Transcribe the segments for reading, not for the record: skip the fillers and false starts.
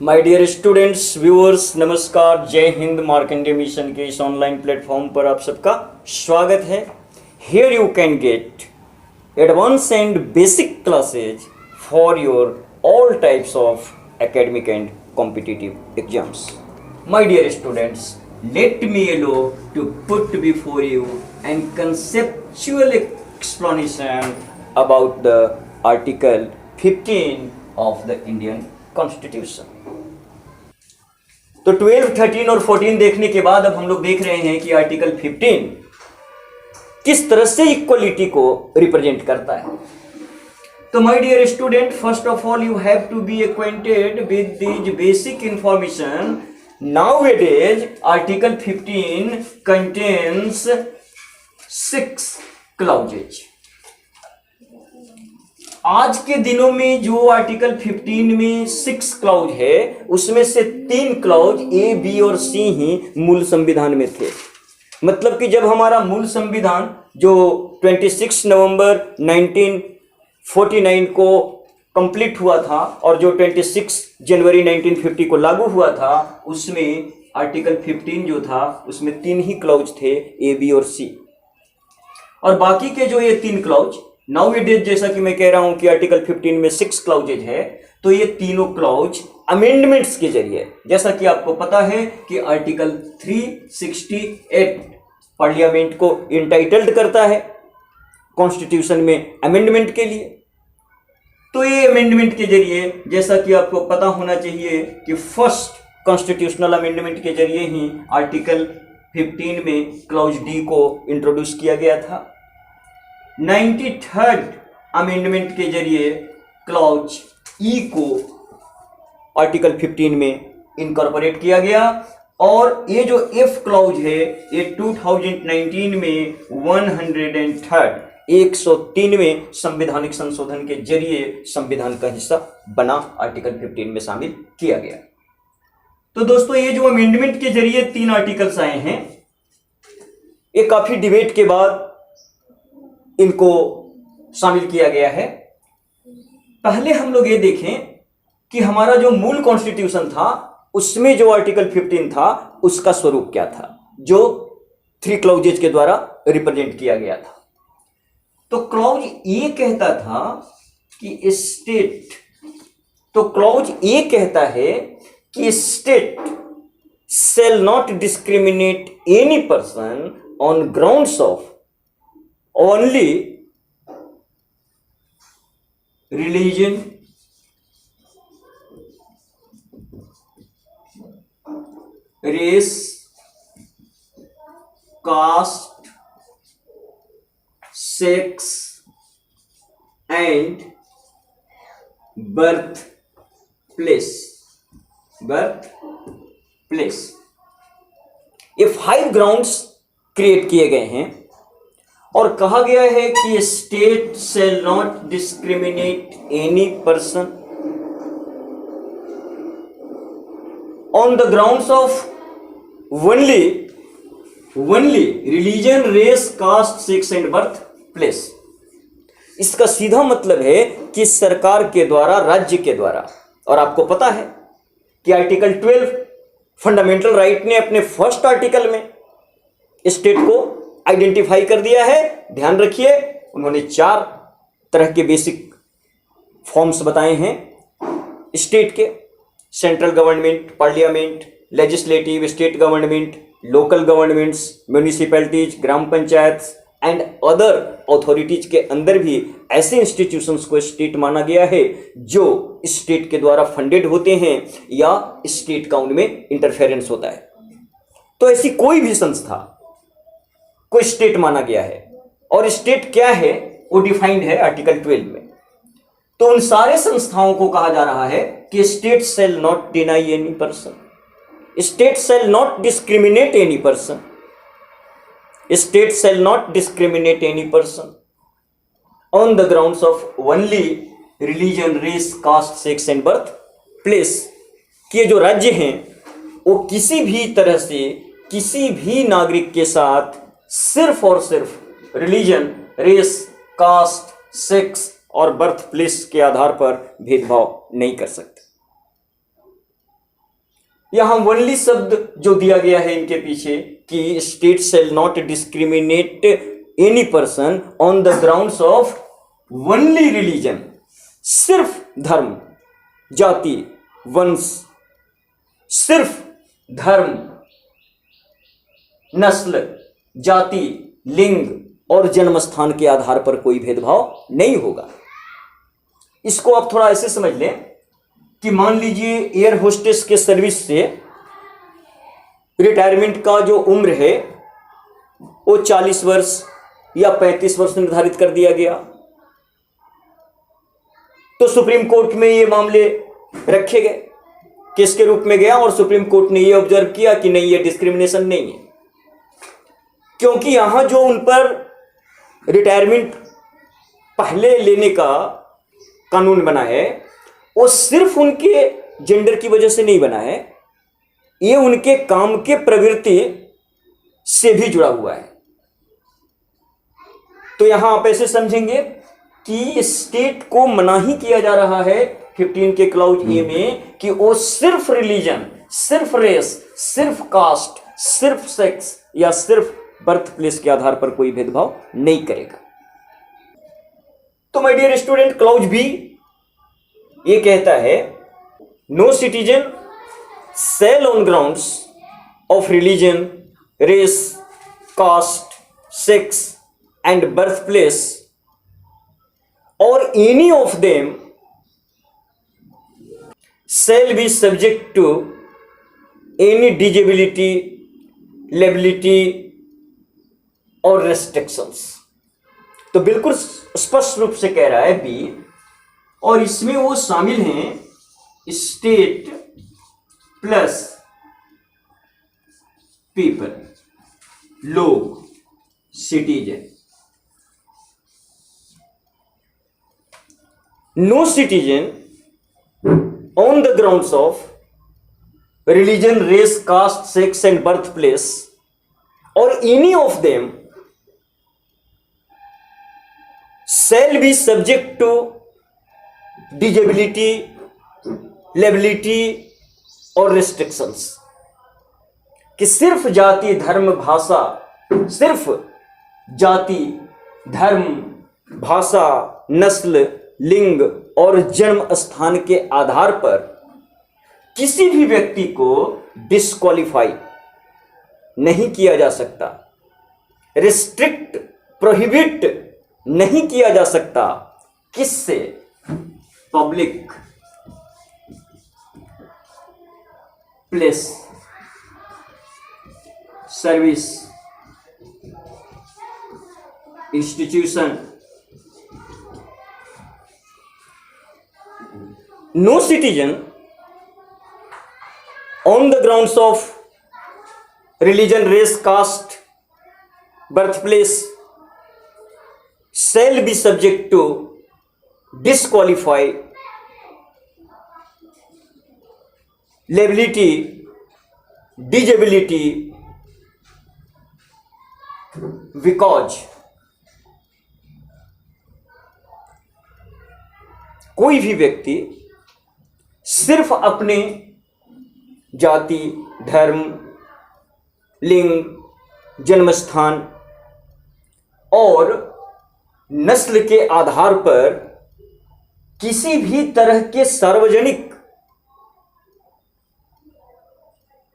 My dear students, viewers, नमस्कार, जय Hind. Markandeya mission के इस ऑनलाइन प्लेटफॉर्म पर आप सबका स्वागत है। Here you can get advance and basic classes for your all types of academic and competitive exams. My dear students, let me allow to put before you an conceptual explanation about the Article 15 of the Indian Constitution। तो 12, 13 और 14 देखने के बाद अब हम लोग देख रहे हैं कि आर्टिकल 15 किस तरह से इक्वलिटी को रिप्रेजेंट करता है। तो my dear student, first of all you have to be acquainted with these basic information। Nowadays, Article 15 contains 6 clauses। आज के दिनों में जो आर्टिकल 15 में 6 क्लाउज है, उसमें से 3 क्लाउज ए, बी और सी ही मूल संविधान में थे। मतलब कि जब हमारा मूल संविधान जो 26 नवंबर 1949 को कंप्लीट हुआ था और जो 26 जनवरी 1950 को लागू हुआ था, उसमें आर्टिकल 15 जो था उसमें 3 ही क्लाउज थे, ए, बी और सी। और बाकी के जो ये 3 क्लाउज नाउ डेज, जैसा कि मैं कह रहा हूं कि आर्टिकल 15 में 6 क्लाउजेज है, तो ये तीनों क्लाउज अमेंडमेंट्स के जरिए, जैसा कि आपको पता है कि आर्टिकल 368 पार्लियामेंट को इंटाइटल्ड करता है कॉन्स्टिट्यूशन में अमेंडमेंट के लिए। तो ये अमेंडमेंट के जरिए, जैसा कि आपको पता होना चाहिए कि फर्स्ट कॉन्स्टिट्यूशनल अमेंडमेंट के जरिए ही आर्टिकल 15 में क्लाउज डी को इंट्रोड्यूस किया गया था। 93rd अमेंडमेंट के जरिए क्लाउज ई को आर्टिकल 15 में इनकॉर्पोरेट किया गया। और ये जो एफ क्लाउज है, ये 2019 में 103वें संवैधानिक संशोधन के जरिए संविधान का हिस्सा बना, आर्टिकल 15 में शामिल किया गया। तो दोस्तों, ये जो अमेंडमेंट के जरिए 3 आर्टिकल्स आए हैं, ये काफी डिबेट के बाद इनको शामिल किया गया है। पहले हम लोग ये देखें कि हमारा जो मूल कॉन्स्टिट्यूशन था उसमें जो आर्टिकल 15 था उसका स्वरूप क्या था, जो 3 क्लाउजेज के द्वारा रिप्रेजेंट किया गया था। तो क्लाउज ए कहता था कि स्टेट, तो क्लाउज ए कहता है कि state shall not discriminate any person on grounds of only religion, race, caste, sex and birthplace। ये 5 ग्राउंड्स क्रिएट किए गए हैं और कहा गया है कि state shall not discriminate any person on the grounds of only religion, race, caste, sex and birthplace। इसका सीधा मतलब है कि सरकार के द्वारा, राज्य के द्वारा। और आपको पता है कि आर्टिकल 12 फंडामेंटल राइट ने अपने फर्स्ट आर्टिकल में स्टेट को आइडेंटिफाई कर दिया है। ध्यान रखिए, उन्होंने 4 तरह के बेसिक फॉर्म्स बताए हैं स्टेट के: central government, parliament, legislative, state government, local governments, municipalities, gram panchayat and other authorities के अंदर भी ऐसे इंस्टीट्यूशंस को स्टेट माना गया है जो स्टेट के द्वारा फंडेड होते हैं या स्टेट का उनमें इंटरफेरेंस होता है। तो ऐसी कोई भी संस्था को स्टेट माना गया है। और स्टेट क्या है वो डिफाइंड है आर्टिकल 12 में। तो उन सारे संस्थाओं को कहा जा रहा है कि state shall not deny any person, state shall not discriminate any person, state shall not discriminate any person on the grounds of only religion, race, caste, sex and birthplace। कि जो राज्य हैं वो किसी भी तरह से किसी भी नागरिक के साथ सिर्फ और सिर्फ रिलीजन, रेस, कास्ट, सेक्स और बर्थ प्लेस के आधार पर भेदभाव नहीं कर सकते। यहां वनली शब्द जो दिया गया है इनके पीछे कि state shall not discriminate any person on the grounds of only religion, सिर्फ धर्म, जाति, वंश, सिर्फ धर्म, नस्ल, जाति, लिंग और जन्म स्थान के आधार पर कोई भेदभाव नहीं होगा। इसको आप थोड़ा ऐसे समझ लें कि मान लीजिए एयर होस्टेस के सर्विस से रिटायरमेंट का जो उम्र है वो 40 वर्ष या 35 वर्ष निर्धारित कर दिया गया, तो सुप्रीम कोर्ट में ये मामले रखे गए, केस के रूप में गया और सुप्रीम कोर्ट ने ये ऑब्जर्व किया कि नहीं, ये डिस्क्रिमिनेशन नहीं है, क्योंकि यहां जो उन पर रिटायरमेंट पहले लेने का कानून बना है वो सिर्फ उनके जेंडर की वजह से नहीं बना है, ये उनके काम के प्रवृत्ति से भी जुड़ा हुआ है। तो यहां आप ऐसे समझेंगे कि स्टेट को मना ही किया जा रहा है 15 के क्लाउज ए में कि वो सिर्फ रिलीजन, सिर्फ रेस, सिर्फ कास्ट, सिर्फ सेक्स या सिर्फ बर्थ प्लेस के आधार पर कोई भेदभाव नहीं करेगा। तो my dear student, clause B ये कहता है no citizen shall on grounds of religion, race, caste, sex and birth place और any of them shall be subject to any disability, liability और restrictions। तो बिल्कुल स्पष्ट रूप से कह रहा है बी, और इसमें वो शामिल हैं स्टेट प्लस पीपल, लोग, citizen. No citizen on the grounds of religion, race, caste, sex and birthplace or any of them shall be subject to disability, liability और restrictions। कि सिर्फ जाति, धर्म, भाषा, सिर्फ जाति, धर्म, भाषा, नस्ल, लिंग और जन्म स्थान के आधार पर किसी भी व्यक्ति को डिस्क्वालीफाई नहीं किया जा सकता, रिस्ट्रिक्ट, प्रोहिबिट नहीं किया जा सकता। किससे? Public place, service, institution. No citizen on the grounds of religion, race, caste, birthplace shall be subject to disqualify, liability, disability because कोई भी व्यक्ति सिर्फ अपने जाति, धर्म, लिंग, जन्मस्थान और नस्ल के आधार पर किसी भी तरह के सार्वजनिक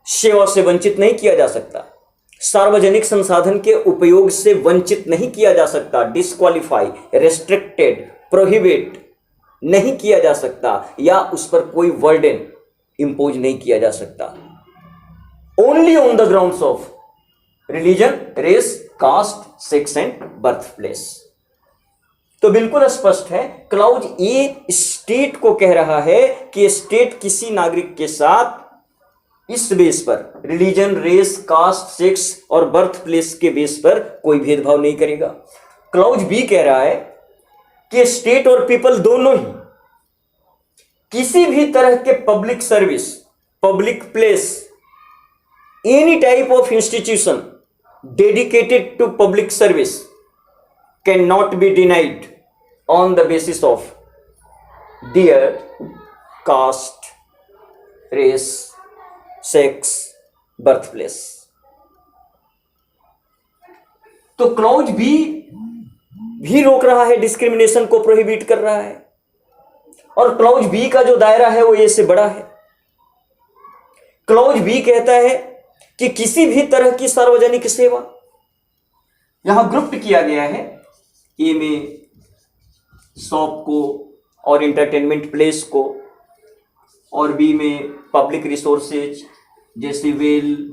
सेवा से वंचित नहीं किया जा सकता, सार्वजनिक संसाधन के उपयोग से वंचित नहीं किया जा सकता, डिस्क्वालीफाई, रेस्ट्रिक्टेड, प्रोहिबिट नहीं किया जा सकता या उस पर कोई वर्डन इंपोज नहीं किया जा सकता। Only on the grounds of religion, race, caste, sex and birth place. तो बिल्कुल स्पष्ट है, क्लाउज ए स्टेट को कह रहा है कि स्टेट किसी नागरिक के साथ इस बेस पर, रिलीजन, रेस, कास्ट, सेक्स और बर्थ प्लेस के बेस पर कोई भेदभाव नहीं करेगा। क्लाउज बी कह रहा है कि स्टेट और पीपल दोनों ही किसी भी तरह के public service, public place, any type of institution dedicated to public service can not be denied on the basis of their caste, race, sex, birth place. तो क्लॉज बी भी रोक रहा है, डिस्क्रिमिनेशन को प्रोहिबिट कर रहा है। और क्लॉज बी का जो दायरा है वो ए से बड़ा है। क्लॉज बी कहता है कि किसी भी तरह की सार्वजनिक सेवा, यहां ग्रुप किया गया है, ए में शॉप को और इंटरटेनमेंट प्लेस को, और बी में पब्लिक रिसोर्सेज जैसे वेल,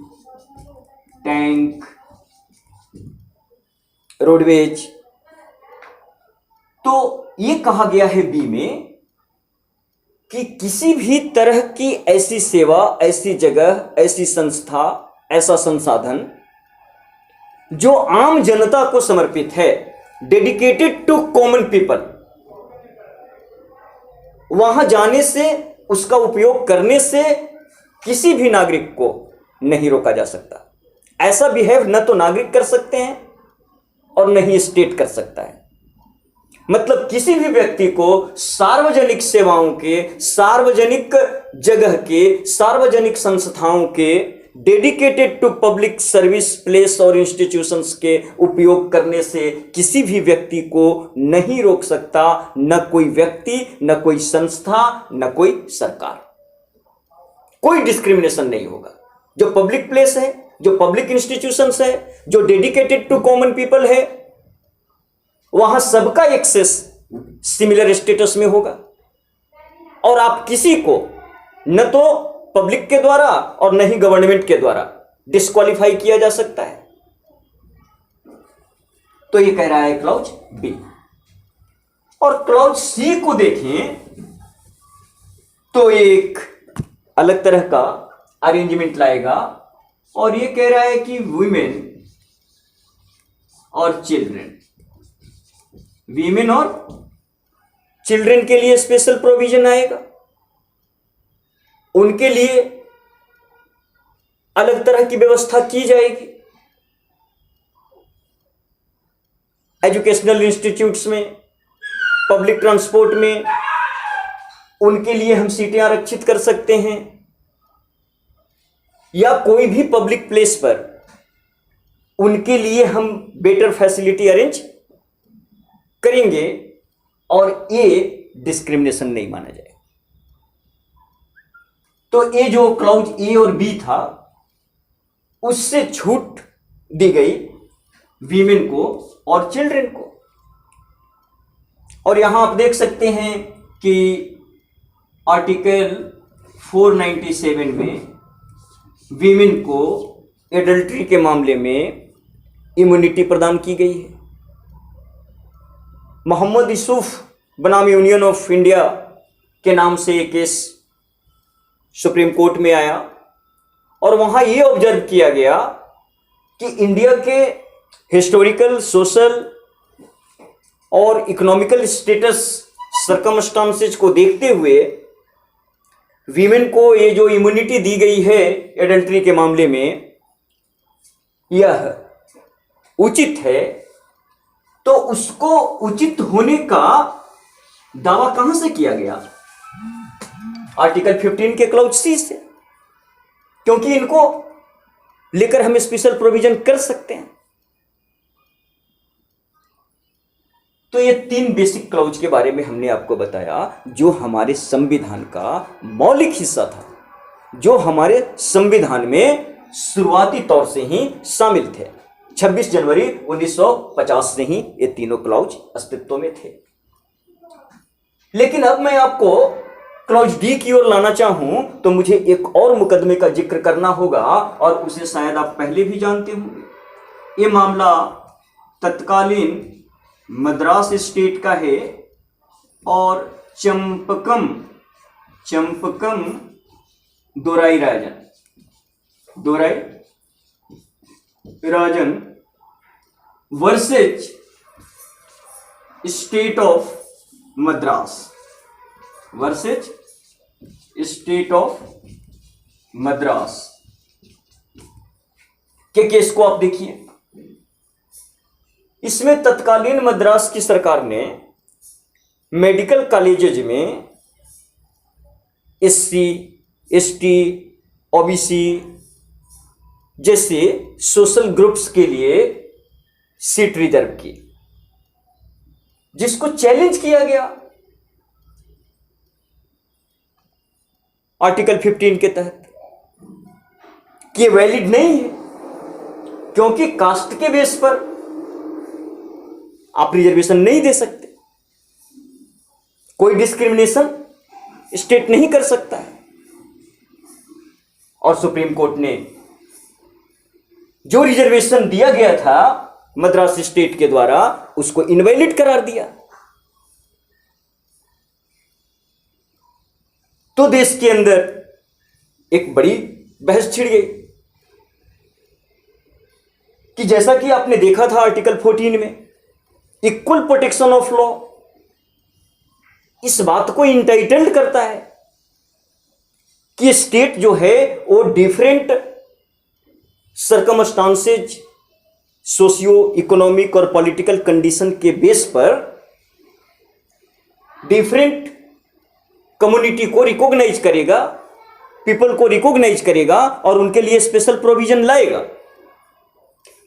टैंक, रोडवेज। तो ये कहा गया है बी में कि किसी भी तरह की ऐसी सेवा, ऐसी जगह, ऐसी संस्था, ऐसा संसाधन जो आम जनता को समर्पित है, डेडिकेटेड टू कॉमन पीपल, वहां जाने से, उसका उपयोग करने से किसी भी नागरिक को नहीं रोका जा सकता। ऐसा बिहेव न तो नागरिक कर सकते हैं और न ही स्टेट कर सकता है। मतलब किसी भी व्यक्ति को सार्वजनिक सेवाओं के, सार्वजनिक जगह के, सार्वजनिक संस्थाओं के, dedicated to public service place और इंस्टीट्यूशंस के उपयोग करने से किसी भी व्यक्ति को नहीं रोक सकता, न कोई व्यक्ति, न कोई संस्था, न कोई सरकार। कोई डिस्क्रिमिनेशन नहीं होगा। जो पब्लिक प्लेस है, जो पब्लिक इंस्टीट्यूशंस है, जो डेडिकेटेड टू कॉमन पीपल है, वहां सबका एक्सेस सिमिलर स्टेटस में होगा। और आप किसी को न तो पब्लिक के द्वारा और न ही गवर्नमेंट के द्वारा डिस्क्वालीफाई किया जा सकता है। तो ये कह रहा है क्लॉज बी। और क्लॉज सी को देखें तो एक अलग तरह का अरेंजमेंट लाएगा, और ये कह रहा है कि वुमेन और चिल्ड्रन, वीमेन और चिल्ड्रन के लिए स्पेशल प्रोविजन आएगा। उनके लिए अलग तरह की व्यवस्था की जाएगी। एजुकेशनल इंस्टीट्यूट्स में, पब्लिक ट्रांसपोर्ट में उनके लिए हम सीटें आरक्षित कर सकते हैं, या कोई भी पब्लिक प्लेस पर उनके लिए हम बेटर फैसिलिटी अरेंज करेंगे, और ये डिस्क्रिमिनेशन नहीं माना जाएगा। तो ये जो क्लॉज ए और बी था, उससे छूट दी गई वीमेन को और चिल्ड्रन को। और यहां आप देख सकते हैं कि आर्टिकल 497 में वीमेन को एडल्ट्री के मामले में इम्यूनिटी प्रदान की गई है। मोहम्मद यूसुफ बनाम यूनियन ऑफ इंडिया के नाम से एक केस सुप्रीम कोर्ट में आया, और वहां यह ऑब्जर्व किया गया कि इंडिया के हिस्टोरिकल, सोशल और इकोनॉमिकल स्टेटस सर्कमस्टांसेस को देखते हुए वीमेन को ये जो इम्यूनिटी दी गई है एडल्ट्री के मामले में, यह उचित है। तो उसको उचित होने का दावा कहां से किया गया? आर्टिकल 15 के क्लॉज सी से, क्योंकि इनको लेकर हम स्पेशल प्रोविजन कर सकते हैं। तो ये 3 बेसिक क्लॉज के बारे में हमने आपको बताया, जो हमारे संविधान का मौलिक हिस्सा था, जो हमारे संविधान में शुरुआती तौर से ही शामिल थे। 26 जनवरी 1950 से ही ये तीनों क्लॉज अस्तित्व में थे। लेकिन अब मैं आपको क्लॉज डी की ओर लाना चाहूं तो मुझे एक और मुकदमे का जिक्र करना होगा, और उसे शायद आप पहले भी जानते होंगे। ये मामला तत्कालीन मद्रास स्टेट का है, और चंपकम दोराई राजन वर्सेज स्टेट ऑफ मद्रास के केस को आप देखिए। इसमें तत्कालीन मद्रास की सरकार ने मेडिकल कॉलेजेज में SC, ST ओबीसी जैसे सोशल ग्रुप्स के लिए सीट रिजर्व की, जिसको चैलेंज किया गया आर्टिकल 15 के तहत कि ये वैलिड नहीं है, क्योंकि कास्ट के बेस पर आप रिजर्वेशन नहीं दे सकते, कोई डिस्क्रिमिनेशन स्टेट नहीं कर सकता है। और सुप्रीम कोर्ट ने जो रिजर्वेशन दिया गया था मद्रास स्टेट के द्वारा उसको इनवैलिड करार दिया। तो देश के अंदर एक बड़ी बहस छिड़ गई कि जैसा कि आपने देखा था आर्टिकल 14 में इक्वल प्रोटेक्शन ऑफ लॉ इस बात को इंटाइटल्ड करता है कि स्टेट जो है वो डिफरेंट सर्कमस्टांसेज, सोशियो इकोनॉमिक और पॉलिटिकल कंडीशन के बेस पर डिफरेंट कम्युनिटी को रिकॉग्नाइज करेगा, पीपल को रिकॉग्नाइज करेगा और उनके लिए स्पेशल प्रोविजन लाएगा।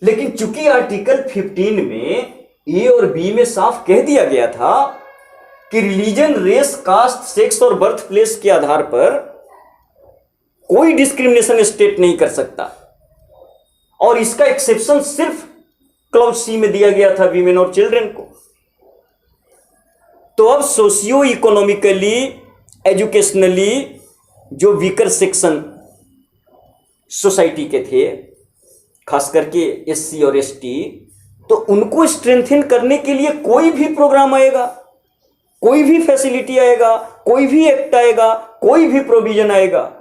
लेकिन चूंकि आर्टिकल 15 में ए और बी में साफ कह दिया गया था कि रिलीजन, रेस, कास्ट, सेक्स और बर्थ प्लेस के आधार पर कोई डिस्क्रिमिनेशन स्टेट नहीं कर सकता, और इसका एक्सेप्शन सिर्फ क्लॉज सी में दिया गया था वीमेन और चिल्ड्रन को। तो अब सोशियो इकोनॉमिकली, एजुकेशनली जो वीकर सेक्शन सोसाइटी के थे, खास करके एससी और एसटी, तो उनको स्ट्रेंथन करने के लिए कोई भी प्रोग्राम आएगा, कोई भी फैसिलिटी आएगा, कोई भी एक्ट आएगा, कोई भी प्रोविजन आएगा,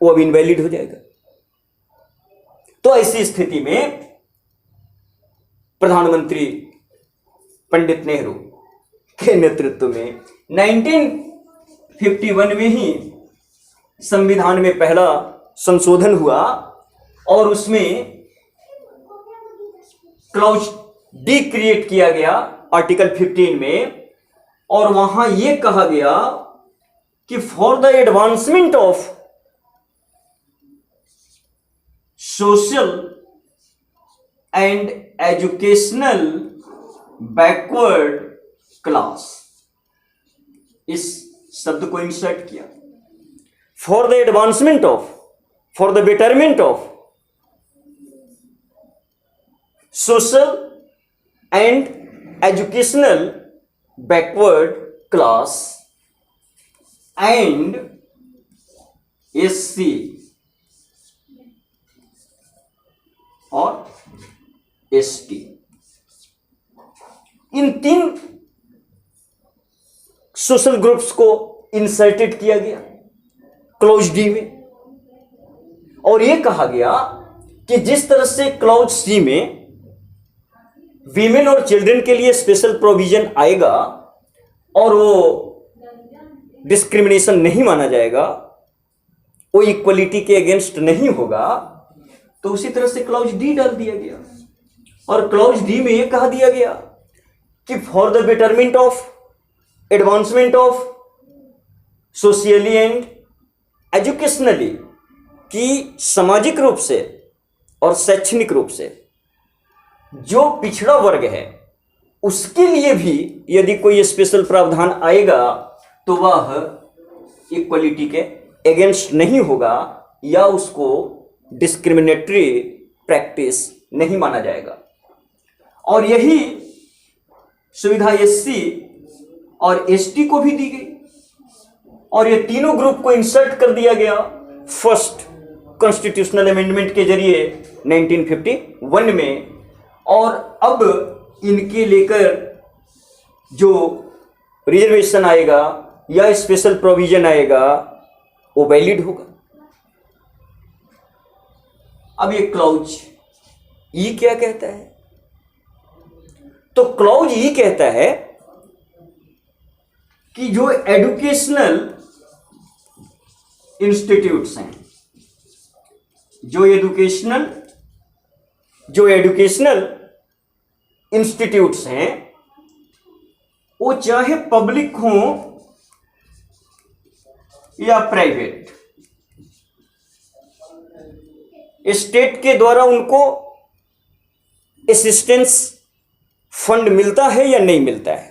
वो अब इनवैलिड हो जाएगा। तो ऐसी स्थिति में प्रधानमंत्री पंडित नेहरू के नेतृत्व में 1951 में ही संविधान में पहला संशोधन हुआ और उसमें क्लॉज डी क्रिएट किया गया आर्टिकल 15 में, और वहां यह कहा गया कि for the advancement of social and educational backward class, इस शब्द को इंसर्ट किया। For the advancement of, for the betterment of social and educational backward class and SC और एसटी, इन तीन सोशल ग्रुप्स को इंसर्टेड किया गया क्लॉज डी में। और यह कहा गया कि जिस तरह से क्लॉज सी में वीमेन और चिल्ड्रन के लिए स्पेशल प्रोविजन आएगा और वो डिस्क्रिमिनेशन नहीं माना जाएगा, वो इक्वलिटी के अगेंस्ट नहीं होगा, तो उसी तरह से क्लॉज डी डाल दिया गया। और क्लॉज डी में यह कहा दिया गया कि for the betterment of, advancement of socially and educationally, कि सामाजिक रूप से और शैक्षणिक रूप से जो पिछड़ा वर्ग है उसके लिए भी यदि कोई स्पेशल प्रावधान आएगा तो वह इक्वलिटी के अगेंस्ट नहीं होगा या उसको डिस्क्रिमिनेटरी प्रैक्टिस नहीं माना जाएगा। और यही सुविधा एससी और एसटी को भी दी गई और ये तीनों ग्रुप को इंसर्ट कर दिया गया फर्स्ट कॉन्स्टिट्यूशनल अमेंडमेंट के जरिए 1951 में। और अब इनके लेकर जो रिजर्वेशन आएगा या स्पेशल प्रोविजन आएगा वो वैलिड होगा। अब ये क्लॉज ई क्या कहता है? तो क्लॉज ई कहता है कि जो एजुकेशनल इंस्टीट्यूट्स हैं, जो एजुकेशनल इंस्टीट्यूट्स हैं, वो चाहे पब्लिक हो या प्राइवेट, स्टेट के द्वारा उनको असिस्टेंस फंड मिलता है या नहीं मिलता है।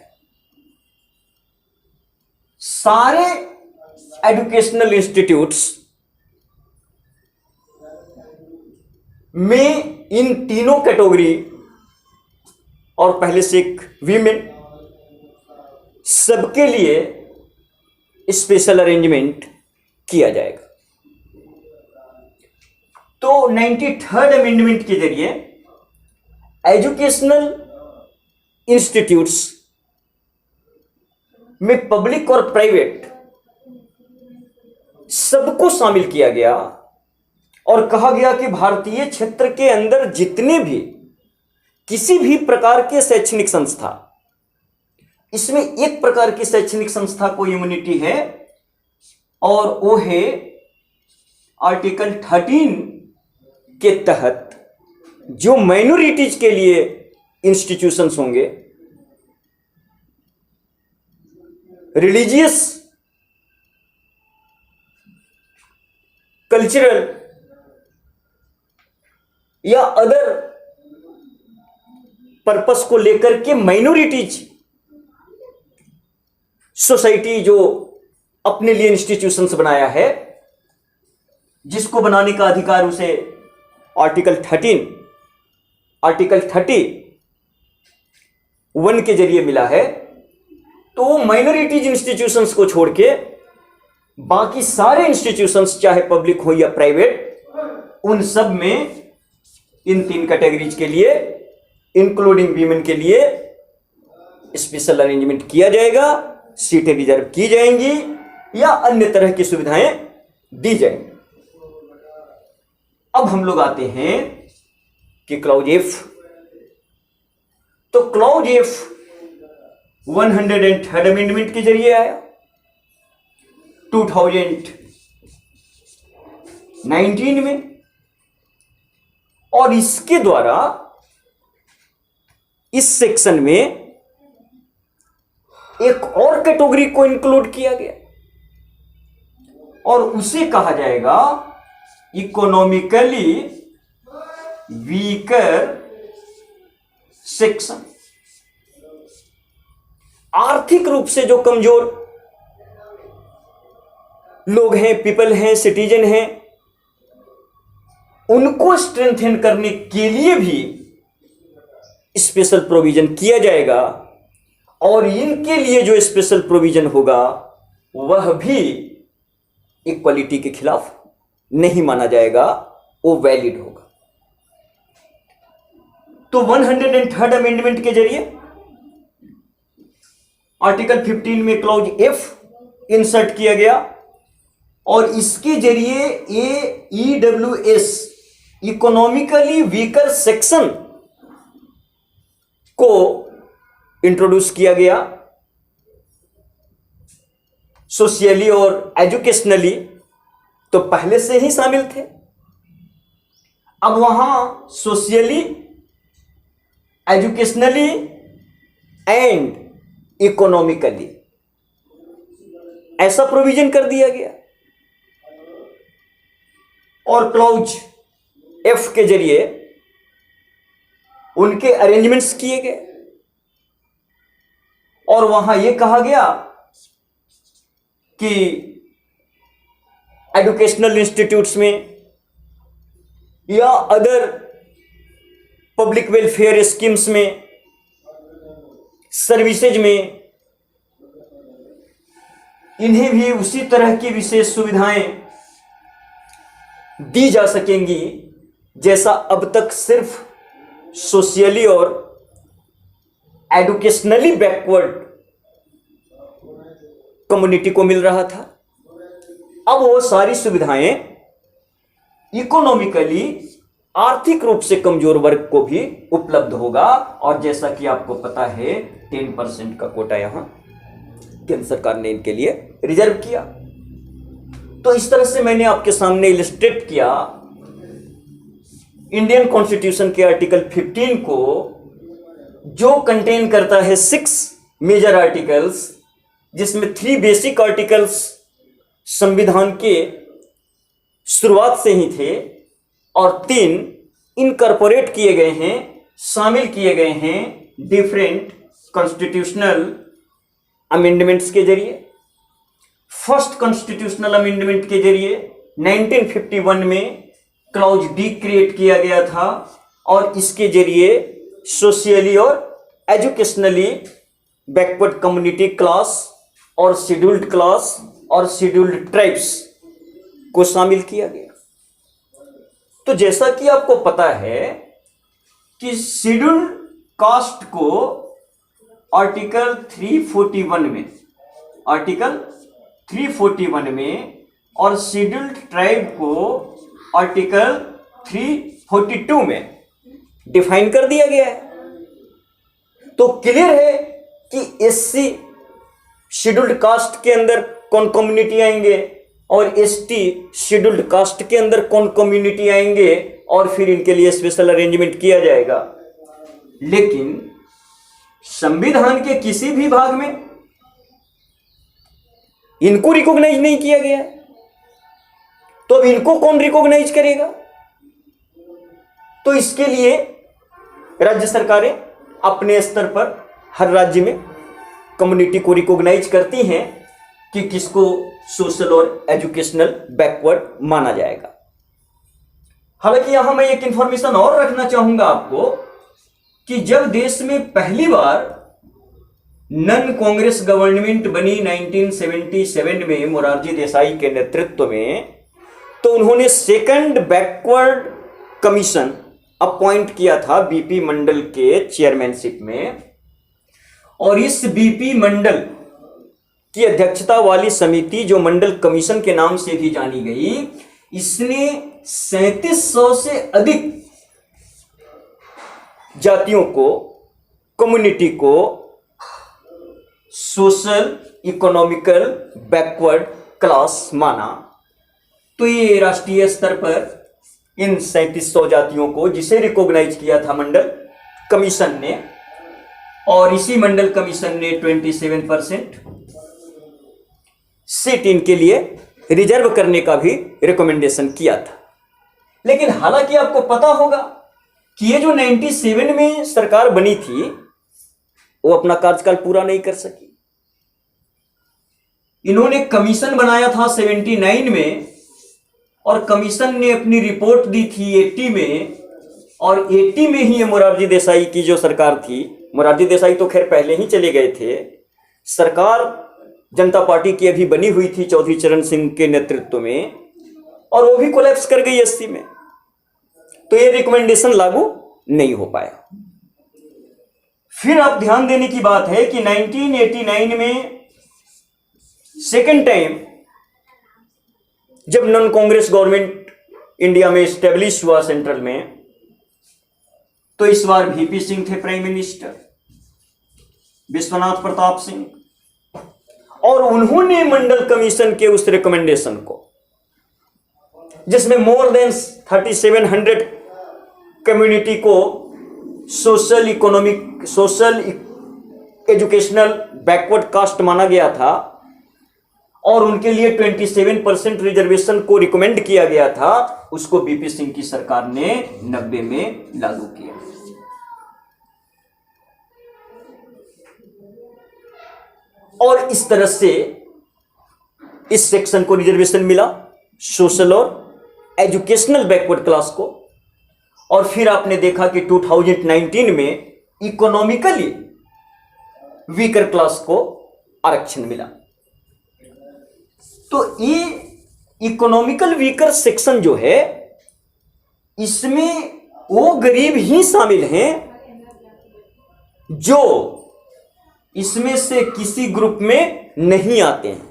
सारे एजुकेशनल इंस्टीट्यूट्स में इन तीनों कैटेगरी और पहले से एक वीमेन सबके लिए स्पेशल अरेंजमेंट किया जाएगा। तो 93rd अमेंडमेंट के जरिए एजुकेशनल इंस्टीट्यूट्स में पब्लिक और प्राइवेट सबको शामिल किया गया और कहा गया कि भारतीय क्षेत्र के अंदर जितने भी किसी भी प्रकार के शैक्षणिक संस्था, इसमें एक प्रकार की शैक्षणिक संस्था को इम्यूनिटी है और वो है आर्टिकल 13 के तहत जो माइनॉरिटीज के लिए इंस्टीट्यूशंस होंगे, रिलीजियस, कल्चरल या अदर पर्पस को लेकर के माइनॉरिटीज सोसाइटी जो अपने लिए इंस्टीट्यूशंस बनाया है, जिसको बनाने का अधिकार उसे आर्टिकल 31 के जरिए मिला है, तो माइनॉरिटीज इंस्टीट्यूशंस को छोड़ के बाकी सारे इंस्टीट्यूशंस चाहे पब्लिक हो या प्राइवेट, उन सब में इन 3 कैटेगरीज के लिए इंक्लूडिंग वीमेन के लिए स्पेशल अरेंजमेंट किया जाएगा, सीटें रिजर्व की जाएंगी या अन्य तरह की सुविधाएं दी जाएंगी। अब हम लोग आते हैं कि क्लॉज एफ। तो क्लॉज एफ 103rd अमेंडमेंट के जरिए आया 2019 में, और इसके द्वारा इस सेक्शन में एक और कैटेगरी को इंक्लूड किया गया और उसे कहा जाएगा इकोनॉमिकली वीकर सेक्शन। आर्थिक रूप से जो कमजोर लोग हैं, पीपल हैं, सिटीजन हैं, उनको स्ट्रेंथन करने के लिए भी स्पेशल प्रोविजन किया जाएगा और इनके लिए जो स्पेशल प्रोविजन होगा वह भी इक्वालिटी के खिलाफ नहीं माना जाएगा, वो वैलिड होगा। तो 103rd अमेंडमेंट के जरिए आर्टिकल 15 में क्लॉज एफ इंसर्ट किया गया और इसके जरिए AEWS इकोनॉमिकली वीकर सेक्शन को इंट्रोड्यूस किया गया। सोशियली और एजुकेशनली तो पहले से ही शामिल थे, अब वहां सोशियली, एजुकेशनली एंड इकोनॉमिकली ऐसा प्रोविजन कर दिया गया और क्लॉज एफ के जरिए उनके अरेंजमेंट्स किए गए और वहां यह कहा गया कि एजुकेशनल इंस्टीट्यूट्स में या अदर पब्लिक वेलफेयर स्कीम्स में, सर्विसेज में इन्हें भी उसी तरह की विशेष सुविधाएं दी जा सकेंगी जैसा अब तक सिर्फ सोशियली और एजुकेशनली बैकवर्ड कम्युनिटी को मिल रहा था। अब वो सारी सुविधाएं इकोनॉमिकली, आर्थिक रूप से कमजोर वर्ग को भी उपलब्ध होगा और जैसा कि आपको पता है 10% का कोटा यहां केंद्र सरकार ने इनके लिए रिजर्व किया। तो इस तरह से मैंने आपके सामने इलस्ट्रेट किया इंडियन कॉन्स्टिट्यूशन के आर्टिकल 15 को, जो कंटेन करता है 6 मेजर आर्टिकल्स, जिसमें 3 बेसिक आर्टिकल्स संविधान के शुरुआत से ही थे, और 3 इनकॉर्पोरेट किए गए हैं, शामिल किए गए हैं डिफरेंट कॉन्स्टिट्यूशनल अमेंडमेंट्स के जरिए। फर्स्ट कॉन्स्टिट्यूशनल अमेंडमेंट के जरिए 1951 में क्लॉज डी क्रिएट किया गया था, और इसके जरिए सोशियली और एजुकेशनली बैकवर्ड कम्युनिटी क्लास और शेड्यूल्ड क्लास और शेड्यूल्ड ट्राइब्स को शामिल किया गया। तो जैसा कि आपको पता है कि शेड्यूल्ड कास्ट को आर्टिकल 341 में और शेड्यूल्ड ट्राइब को आर्टिकल 342 में डिफाइन कर दिया गया है। तो क्लियर है कि एससी शेड्यूल्ड कास्ट के अंदर कौन कम्युनिटी आएंगे और एसटी शेड्यूल्ड कास्ट के अंदर कौन कम्युनिटी आएंगे, और फिर इनके लिए स्पेशल अरेंजमेंट किया जाएगा। लेकिन संविधान के किसी भी भाग में इनको रिकॉग्नाइज नहीं किया गया, तो अब इनको कौन रिकॉग्नाइज करेगा? तो इसके लिए राज्य सरकारें अपने स्तर पर हर राज्य में कम्युनिटी को रिकॉग्नाइज करती हैं कि किसको सोशल और एजुकेशनल बैकवर्ड माना जाएगा। हालांकि यहां मैं एक इंफॉर्मेशन और रखना चाहूंगा आपको कि जब देश में पहली बार नन कांग्रेस गवर्नमेंट बनी 1977 में मोरारजी देसाई के नेतृत्व में, तो उन्होंने सेकंड बैकवर्ड कमीशन अपॉइंट किया था बीपी मंडल के चेयरमैनशिप में, और इस बीपी मंडल की अध्यक्षता वाली समिति, जो मंडल कमीशन के नाम से भी जानी गई, इसने 3700 से अधिक जातियों को, कम्युनिटी को सोशल इकोनॉमिकल बैकवर्ड क्लास माना। तो ये राष्ट्रीय स्तर पर इन 3700 जातियों को, जिसे रिकॉग्नाइज किया था मंडल कमीशन ने, और इसी मंडल कमीशन ने 27% सीट इनके लिए रिजर्व करने का भी रिकमेंडेशन किया था। लेकिन हालांकि आपको पता होगा कि ये जो 97 में सरकार बनी थी, वो अपना कार्यकाल पूरा नहीं कर सकी। इन्होंने कमीशन बनाया था 79 में, और कमीशन ने अपनी रिपोर्ट दी थी 80 में, और 80 में ही ये मोरारजी देसाई की जो सरकार थी, मोरारजी देसाई तो खैर पहले ही चले गए थे, सरकार जनता पार्टी की अभी बनी हुई थी चौधरी चरण सिंह के नेतृत्व में, और वो भी कोलैप्स कर गई 80 में। तो ये रिकमेंडेशन लागू नहीं हो पाया। फिर आप ध्यान देने की बात है कि 1989 में सेकेंड टाइम जब नॉन कांग्रेस गवर्नमेंट इंडिया में स्टेब्लिश हुआ सेंट्रल में, तो इस बार वीपी सिंह थे प्राइम मिनिस्टर, विश्वनाथ प्रताप सिंह, और उन्होंने मंडल कमीशन के उस रिकमेंडेशन को, जिसमें मोर देन 3700 कम्युनिटी को social economic, social educational backward caste माना गया था, और उनके लिए 27% रिजर्वेशन को रिकमेंड किया गया था, उसको बीपी सिंह की सरकार ने 90 में लागू किया। और इस तरह से इस सेक्शन को रिजर्वेशन मिला, सोशल और एजुकेशनल बैकवर्ड क्लास को। और फिर आपने देखा कि 2019 में इकोनॉमिकली वीकर क्लास को आरक्षण मिला। तो ये इकोनॉमिकल वीकर सेक्शन जो है, इसमें वो गरीब ही शामिल हैं जो इसमें से किसी ग्रुप में नहीं आते हैं।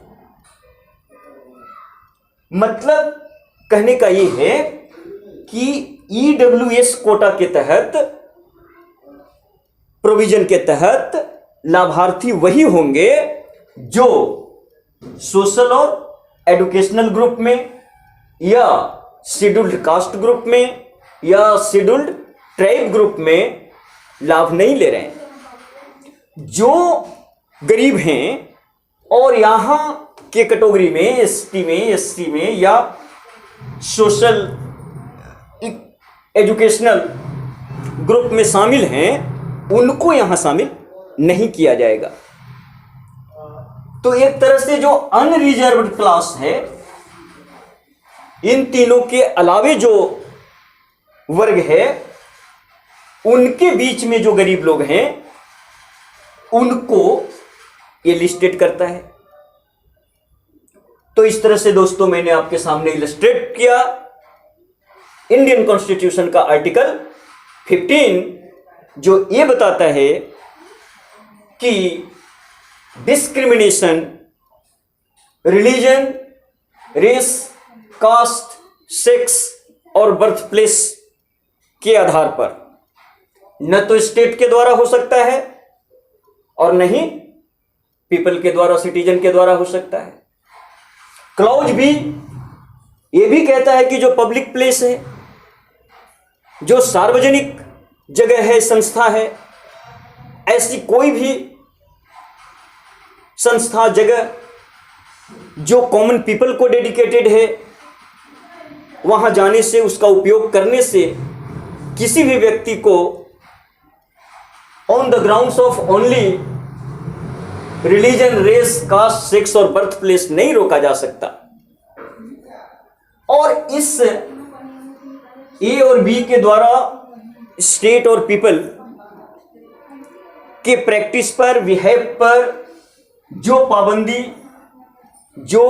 मतलब कहने का ये है कि ईडब्ल्यूएस कोटा के तहत, प्रोविजन के तहत लाभार्थी वही होंगे जो सोशल और एजुकेशनल ग्रुप में, या शेड्यूल्ड कास्ट ग्रुप में, या शेड्यूल्ड ट्राइब ग्रुप में लाभ नहीं ले रहे हैं। जो गरीब हैं और यहां के कैटेगरी में, एसटी में, एससी में, या सोशल एजुकेशनल ग्रुप में शामिल हैं उनको यहां शामिल नहीं किया जाएगा। तो एक तरह से जो अनरिजर्व्ड क्लास है, इन तीनों के अलावे जो वर्ग है, उनके बीच में जो गरीब लोग हैं उनको ये लिस्टेड करता है। तो इस तरह से दोस्तों मैंने आपके सामने इलस्ट्रेट किया इंडियन कॉन्स्टिट्यूशन का आर्टिकल 15, जो ये बताता है कि discrimination religion, race, caste, sex और बर्थ प्लेस के आधार पर न तो स्टेट के द्वारा हो सकता है और न ही पीपल के द्वारा, सिटीजन के द्वारा हो सकता है। क्लॉज भी ये भी कहता है कि जो पब्लिक प्लेस है, जो सार्वजनिक जगह है, संस्था है, ऐसी कोई भी संस्था, जगह जो कॉमन पीपल को डेडिकेटेड है, वहां जाने से, उसका उपयोग करने से किसी भी व्यक्ति को on the grounds of only religion, race, caste, sex और बर्थ प्लेस नहीं रोका जा सकता। और इस ए और बी के द्वारा स्टेट और पीपल के प्रैक्टिस पर, बिहेव पर जो पाबंदी, जो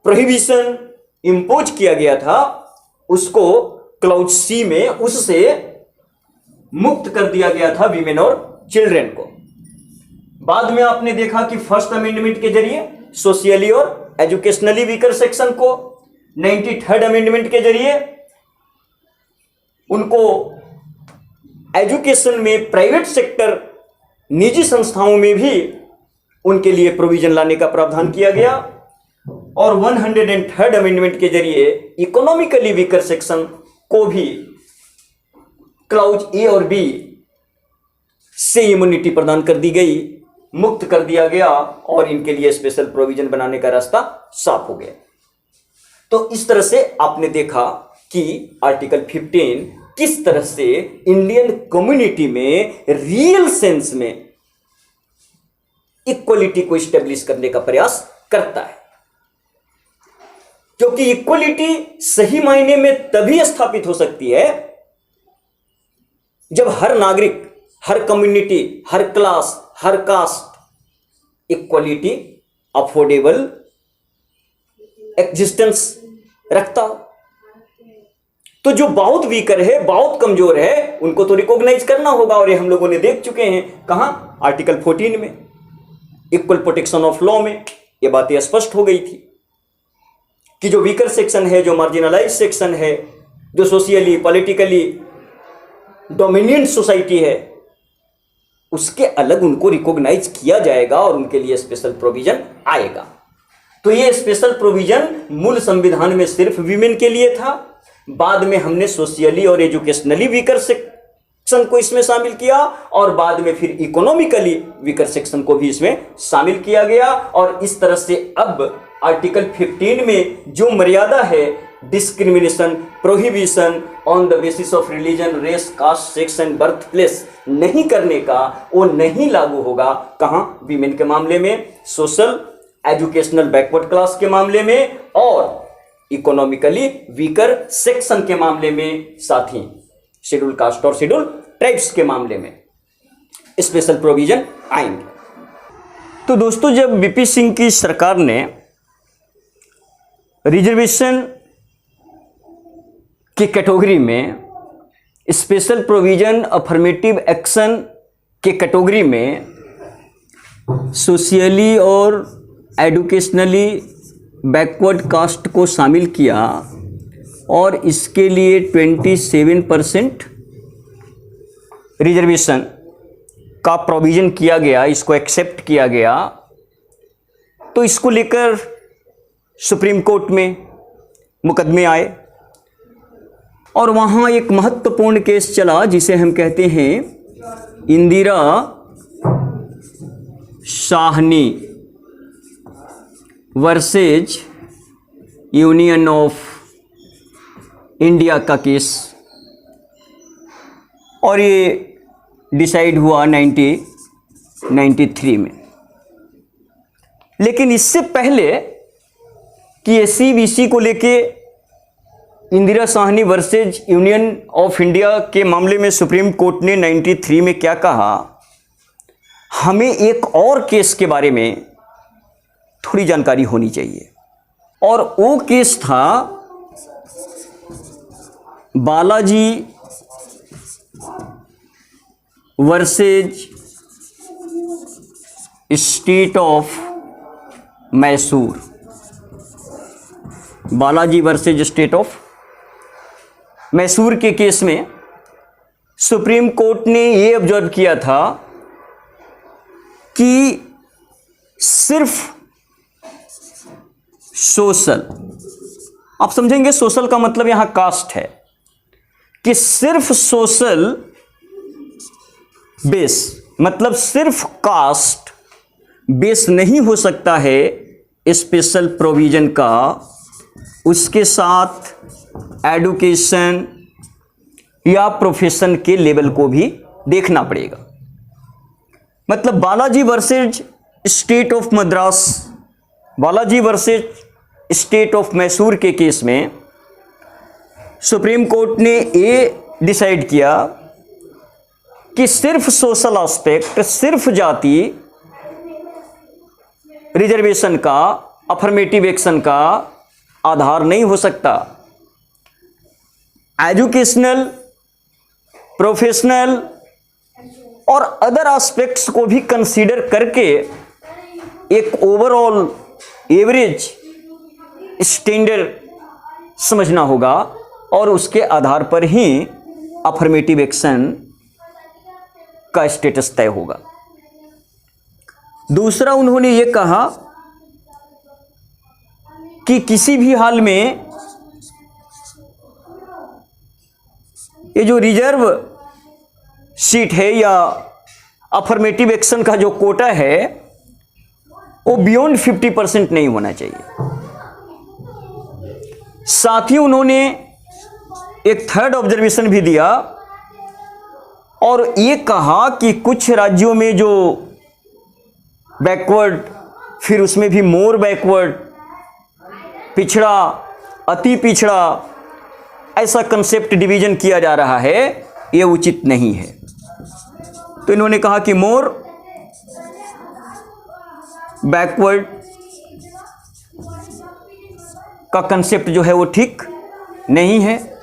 प्रोहिबिशन इंपोज किया गया था, उसको क्लॉज सी में उससे मुक्त कर दिया गया था वीमेन और चिल्ड्रन को। बाद में आपने देखा कि फर्स्ट अमेंडमेंट के जरिए सोशियली और एजुकेशनली वीकर सेक्शन को, 93rd अमेंडमेंट के जरिए उनको एजुकेशन में, प्राइवेट सेक्टर, निजी संस्थाओं में भी उनके लिए प्रोविजन लाने का प्रावधान किया गया। और 103rd अमेंडमेंट के जरिए इकोनॉमिकली वीकर सेक्शन को भी क्लॉज ए और बी से इम्यूनिटी प्रदान कर दी गई, मुक्त कर दिया गया और इनके लिए स्पेशल प्रोविजन बनाने का रास्ता साफ हो गया। तो इस तरह से आपने देखा कि आर्टिकल 15 किस तरह से इंडियन कम्युनिटी में रियल सेंस में इक्वलिटी को स्टेब्लिश करने का प्रयास करता है। क्योंकि इक्वलिटी सही मायने में तभी स्थापित हो सकती है जब हर नागरिक, हर कम्युनिटी, हर क्लास, हर कास्ट इक्वलिटी, अफोर्डेबल एग्जिस्टेंस रखता हो। तो जो बहुत वीकर है, बहुत कमजोर है, उनको तो रिकॉग्नाइज करना होगा। और ये हम लोगों ने देख चुके हैं कहां, आर्टिकल 14 में, इक्वल प्रोटेक्शन ऑफ लॉ में ये बातें स्पष्ट हो गई थी कि जो वीकर सेक्शन है, जो मार्जिनलाइज सेक्शन है, जो सोशियली, पॉलिटिकली डोमिनियंट सोसाइटी है, उसके अलग उनको रिकॉग्नाइज किया जाएगा और उनके लिए स्पेशल प्रोविजन आएगा। तो ये स्पेशल प्रोविजन मूल संविधान में सिर्फ वीमेन के लिए था। बाद में हमने सोशियली और एजुकेशनली वीकर सेक्शन को इसमें शामिल किया और बाद में फिर इकोनॉमिकली वीकर सेक्शन को भी इसमें शामिल किया गया। और इस तरह से अब आर्टिकल 15 में जो मर्यादा है discrimination, prohibition on the basis of religion, race, caste, sex and birth place नहीं करने का, वो नहीं लागू होगा। कहां, वीमेन के मामले में, सोशल एजुकेशनल बैकवर्ड क्लास के मामले में और इकोनॉमिकली वीकर सेक्शन के मामले में, साथ ही शेड्यूल कास्ट और शेड्यूल ट्राइब्स के मामले में स्पेशल प्रोविजन आएंगे। तो दोस्तों, जब बीपी सिंह की सरकार ने रिजर्वेशन की कैटेगरी में, स्पेशल प्रोविजन अफर्मेटिव एक्शन के कैटेगरी में सोशियली और एजुकेशनली बैकवर्ड कास्ट को शामिल किया और इसके लिए 27% रिजर्वेशन का प्रोविज़न किया गया, इसको एक्सेप्ट किया गया, तो इसको लेकर सुप्रीम कोर्ट में मुकदमे आए और वहाँ एक महत्वपूर्ण केस चला जिसे हम कहते हैं Indira Sahni versus union of India का केस, और ये डिसाइड हुआ 1993 में। लेकिन इससे पहले कि एससीबीसी को लेके Indira Sahni versus union of India के मामले में सुप्रीम कोर्ट ने 93 में क्या कहा, हमें एक और केस के बारे में थोड़ी जानकारी होनी चाहिए, और वो केस था Balaji versus state of Mysore. Balaji versus state of Mysore के केस में सुप्रीम कोर्ट ने यह ऑब्जर्व किया था कि सिर्फ सोशल, आप समझेंगे सोशल का मतलब यहां कास्ट है, कि सिर्फ सोशल बेस, मतलब सिर्फ कास्ट बेस नहीं हो सकता है स्पेशल प्रोविजन का, उसके साथ एडुकेशन या प्रोफेशन के लेवल को भी देखना पड़ेगा। मतलब Balaji versus state of Madras, Balaji versus state of Mysore के केस में सुप्रीम कोर्ट ने ये डिसाइड किया कि सिर्फ सोशल एस्पेक्ट, सिर्फ जाति रिजर्वेशन का, अफर्मेटिव एक्शन का आधार नहीं हो सकता। एजुकेशनल, प्रोफेशनल और अदर एस्पेक्ट्स को भी कंसीडर करके एक ओवरऑल एवरेज स्टैंडर्ड समझना होगा, और उसके आधार पर ही अफर्मेटिव एक्शन का स्टेटस तय होगा। दूसरा, उन्होंने ये कहा कि किसी भी हाल में ये जो रिजर्व सीट है या अफर्मेटिव एक्शन का जो कोटा है वो बियॉन्ड 50% नहीं होना चाहिए। साथ ही उन्होंने एक थर्ड ऑब्जर्वेशन भी दिया और ये कहा कि कुछ राज्यों में जो बैकवर्ड, फिर उसमें भी मोर बैकवर्ड, पिछड़ा, अति पिछड़ा, ऐसा कंसेप्ट डिवीजन किया जा रहा है, ये उचित नहीं है। तो इन्होंने कहा कि मोर बैकवर्ड का कंसेप्ट जो है वो ठीक नहीं है।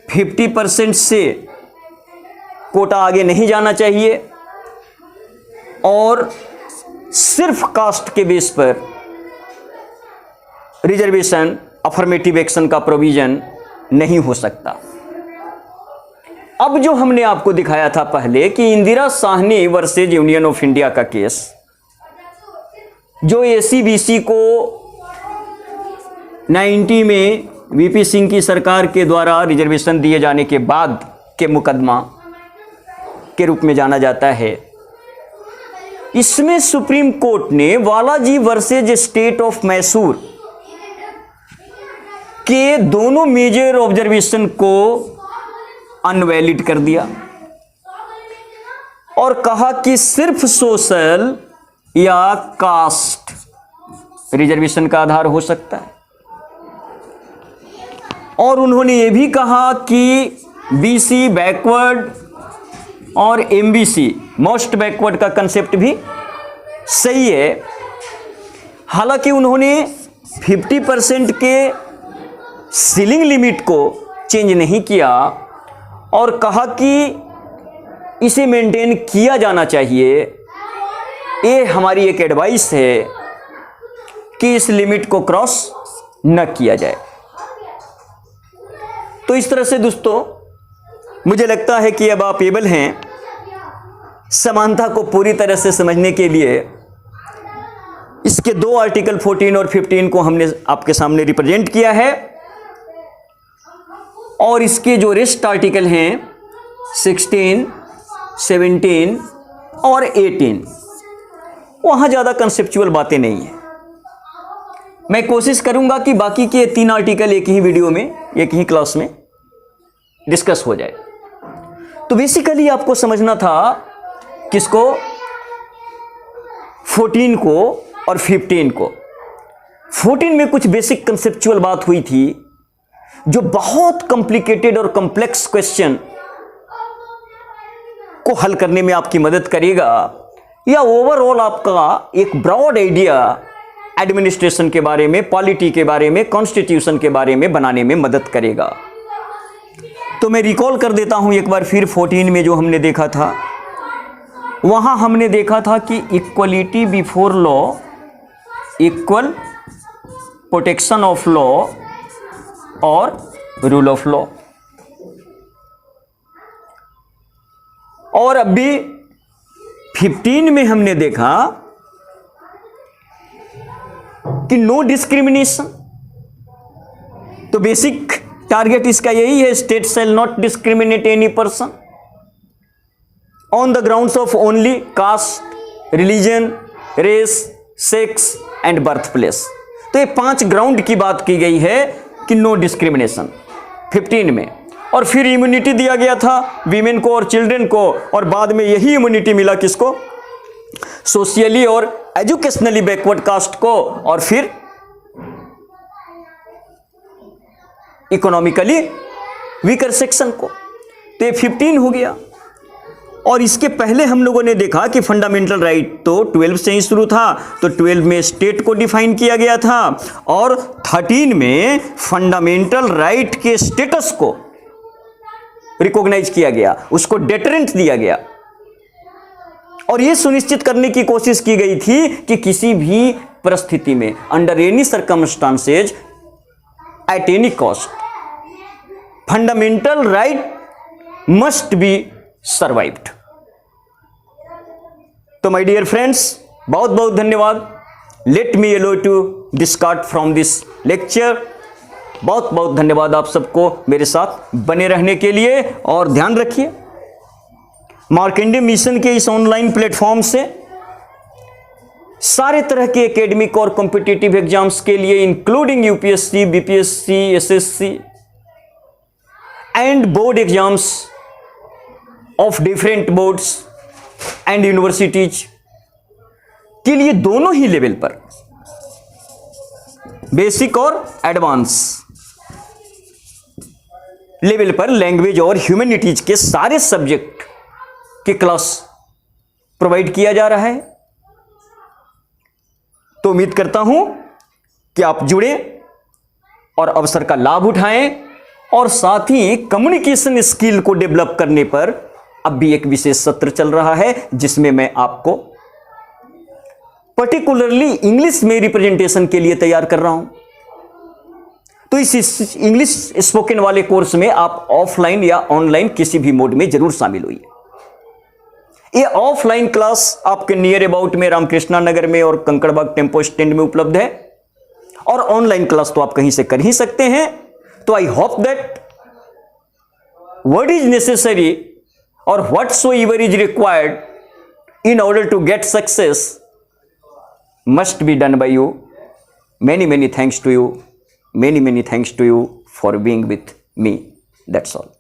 50% से कोटा आगे नहीं जाना चाहिए और सिर्फ कास्ट के बेस पर रिजर्वेशन, अफर्मेटिव एक्शन का प्रोविजन नहीं हो सकता। अब जो हमने आपको दिखाया था पहले कि Indira Sahni versus union of India का केस, जो एससीबीसी को 90 में वीपी सिंह की सरकार के द्वारा रिजर्वेशन दिए जाने के बाद के मुकदमा के रूप में जाना जाता है, इसमें सुप्रीम कोर्ट ने Balaji versus state of Mysore के दोनों मेजर ऑब्जर्वेशन को अनवैलिड कर दिया और कहा कि सिर्फ सोशल या कास्ट रिजर्वेशन का आधार हो सकता है। और उन्होंने ये भी कहा कि बीसी बैकवर्ड और एमबीसी मोस्ट बैकवर्ड का कंसेप्ट भी सही है। हालांकि उन्होंने 50% के सीलिंग लिमिट को चेंज नहीं किया और कहा कि इसे मेंटेन किया जाना चाहिए। ये हमारी एक एडवाइस है कि इस लिमिट को क्रॉस न किया जाए। तो इस तरह से दोस्तों मुझे लगता है कि अब आप एबल हैं समानता को पूरी तरह से समझने के लिए। इसके दो आर्टिकल 14 और 15 को हमने आपके सामने रिप्रेजेंट किया है और इसके जो रेस्ट आर्टिकल हैं 16, 17 और 18 वहां ज्यादा कंसेप्चुअल बातें नहीं है। मैं कोशिश करूंगा कि बाकी के 3 आर्टिकल एक ही वीडियो में एक ही क्लास में डिस्कस हो जाए। तो बेसिकली आपको समझना था किसको, 14 को और 15 को। 14 में कुछ बेसिक कंसेप्चुअल बात हुई थी जो बहुत कॉम्प्लिकेटेड और कॉम्प्लेक्स क्वेश्चन को हल करने में आपकी मदद करेगा, या ओवरऑल आपका एक ब्रॉड आइडिया एडमिनिस्ट्रेशन के बारे में, पॉलिटी के बारे में, कॉन्स्टिट्यूशन के बारे में बनाने में मदद करेगा। तो मैं रिकॉल कर देता हूं एक बार फिर 14 में जो हमने देखा था। वहां हमने देखा था कि equality before law, equal protection of law और रूल ऑफ लॉ। और अभी 15 में हमने देखा कि नो डिस्क्रिमिनेशन। तो बेसिक टारगेट इसका यही है, state shall not discriminate any person on the grounds of only caste, religion, race, sex and birth place. तो ये 5 ग्राउंड की बात की गई है कि नो डिस्क्रिमिनेशन 15 में। और फिर इम्यूनिटी दिया गया था वीमेन को और चिल्ड्रन को, और बाद में यही इम्यूनिटी मिला किसको, सोशियली और एजुकेशनली बैकवर्ड कास्ट को, और फिर इकोनॉमिकली वीकर सेक्शन को। तो ये 15 हो गया। और इसके पहले हम लोगों ने देखा कि फंडामेंटल राइट तो 12 से ही शुरू था, तो 12 में स्टेट को डिफाइन किया गया था, और 13 में फंडामेंटल राइट के स्टेटस को रिकॉग्नाइज किया गया, उसको डेटरेंट दिया गया। और यह सुनिश्चित करने की कोशिश की गई थी कि किसी भी परिस्थिति में, under any circumstances, at any cost, fundamental right must be survived. तो माय डियर फ्रेंड्स, बहुत बहुत धन्यवाद। Let me allow to discard from this lecture. बहुत बहुत धन्यवाद आप सबको मेरे साथ बने रहने के लिए। और ध्यान रखिए, मार्कंडेय मिशन के इस ऑनलाइन प्लेटफॉर्म से सारे तरह के एकेडमिक और कॉम्पिटिटिव एग्जाम्स के लिए, including UPSC, BPSC, SSC and board exams of different boards and universities के लिए, दोनों ही लेवल पर, बेसिक और एडवांस लेवल पर, लैंग्वेज और ह्यूमैनिटीज के सारे सब्जेक्ट की क्लास प्रोवाइड किया जा रहा है। तो उम्मीद करता हूं कि आप जुड़े और अवसर का लाभ उठाएं, और साथ ही कम्युनिकेशन स्किल को डेवलप करने पर अब भी एक विशेष सत्र चल रहा है, जिसमें मैं आपको पर्टिकुलरली इंग्लिश में रिप्रेजेंटेशन के लिए तैयार कर रहा हूं। तो इस इंग्लिश स्पोकन वाले कोर्स में आप ऑफलाइन या ऑनलाइन किसी भी मोड में जरूर शामिल होइए। ये ऑफलाइन क्लास आपके नियर अबाउट में रामकृष्णा नगर में और कंकड़बाग टेम्पो स्टैंड में उपलब्ध है, और ऑनलाइन क्लास तो आप कहीं से कर ही सकते हैं। तो I hope that what is necessary और whatsoever is required in order to get success must be done by you. Many thanks to you. Many thanks to you for being with me. That's all.